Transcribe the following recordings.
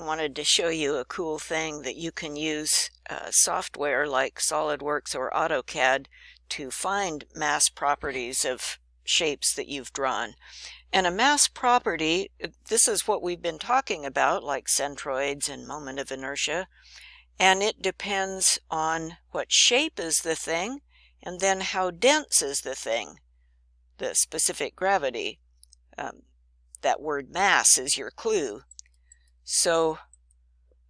wanted to show you a cool thing that you can use software like SolidWorks or AutoCAD to find mass properties of shapes that you've drawn. And a mass property, this is what we've been talking about, like centroids and moment of inertia, and it depends on what shape is the thing and then how dense is the thing, the specific gravity. That word mass is your clue. So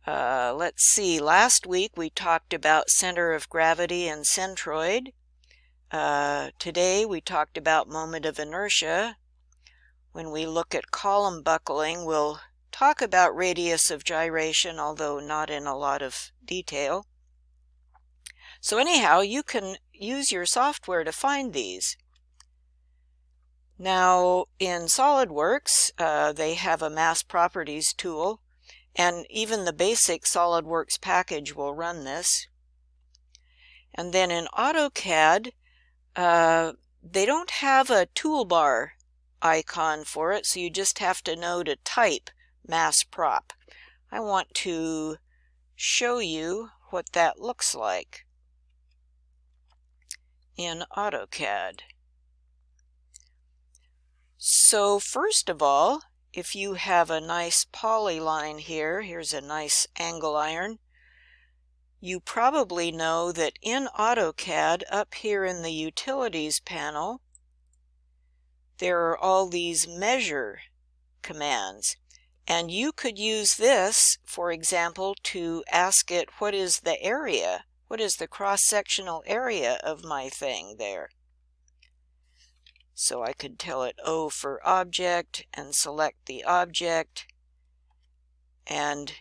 let's see, last week we talked about center of gravity and centroid. Today we talked about moment of inertia. When we look at column buckling, we'll talk about radius of gyration, although not in a lot of detail. So anyhow, you can use your software to find these. Now in SolidWorks, they have a mass properties tool, and even the basic SolidWorks package will run this. And then in AutoCAD, they don't have a toolbar icon for it, so you just have to know to type massprop. I want to show you what that looks like in AutoCAD. So first of all, if you have a nice polyline here, here's a nice angle iron, you probably know that in AutoCAD, up here in the Utilities panel, there are all these measure commands. And you could use this, for example, to ask it what is the area, what is the cross-sectional area of my thing there. So I could tell it O for object and select the object, and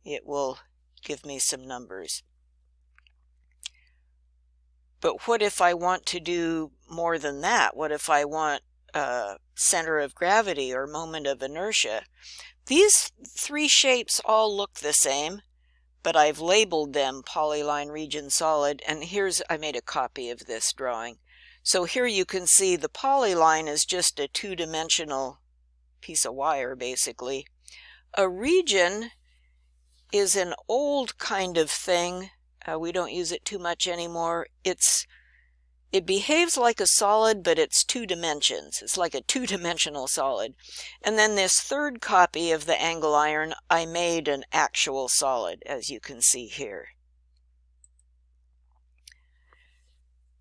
it will give me some numbers. But what if I want to do more than that? What if I want center of gravity or moment of inertia? These three shapes all look the same, but I've labeled them polyline, region, solid, and I made a copy of this drawing. So here you can see the polyline is just a two-dimensional piece of wire, basically. A region is an old kind of thing. We don't use it too much anymore. It behaves like a solid, but it's two dimensions. It's like a two-dimensional solid. And then this third copy of the angle iron, I made an actual solid, as you can see here.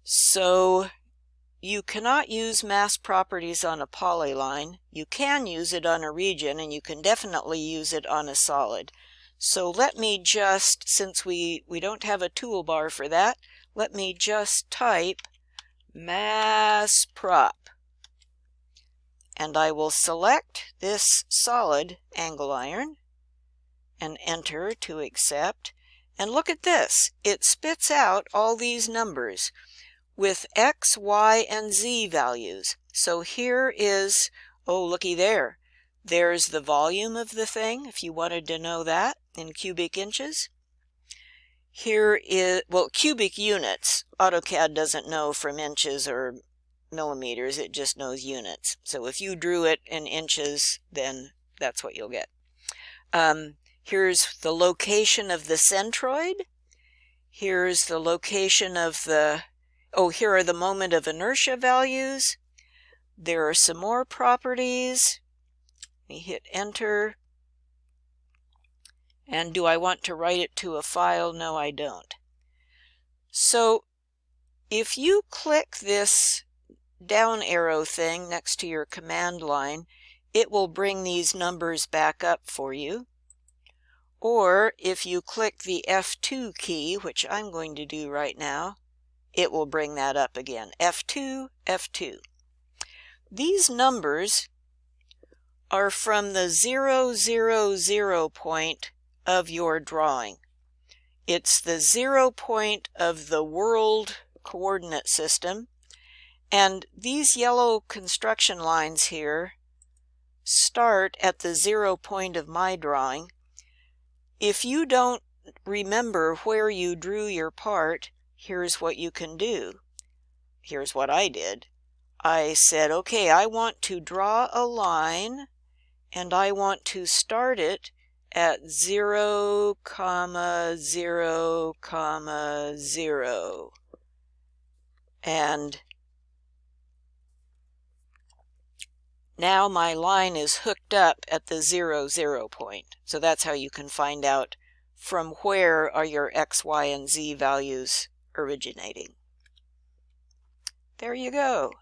So you cannot use mass properties on a polyline. You can use it on a region, and you can definitely use it on a solid. So let me just, since we don't have a toolbar for that, let me just type massprop. And I will select this solid angle iron and enter to accept. And look at this. It spits out all these numbers with X, Y, and Z values. So here is, oh, looky there. There's the volume of the thing, if you wanted to know that, in cubic inches. Here is, well, cubic units. AutoCAD doesn't know from inches or millimeters, it just knows units. So if you drew it in inches, then that's what you'll get. Here's the location of the centroid. Here's the location of the, oh, here are the moment of inertia values. There are some more properties. Let me hit enter. And do I want to write it to a file? No, I don't. So if you click this down arrow thing next to your command line, it will bring these numbers back up for you. Or if you click the F2 key, which I'm going to do right now, it will bring that up again. F2, F2. These numbers are from the 0, 0, 0 point of your drawing. It's the 0 point of the world coordinate system, and these yellow construction lines here start at the 0 point of my drawing. If you don't remember where you drew your part, here's what you can do. Here's what I did. I said, okay, I want to draw a line, and I want to start it at 0, 0, 0. And now my line is hooked up at the 0, 0 point. So that's how you can find out from where are your x, y, and z values originating. There you go.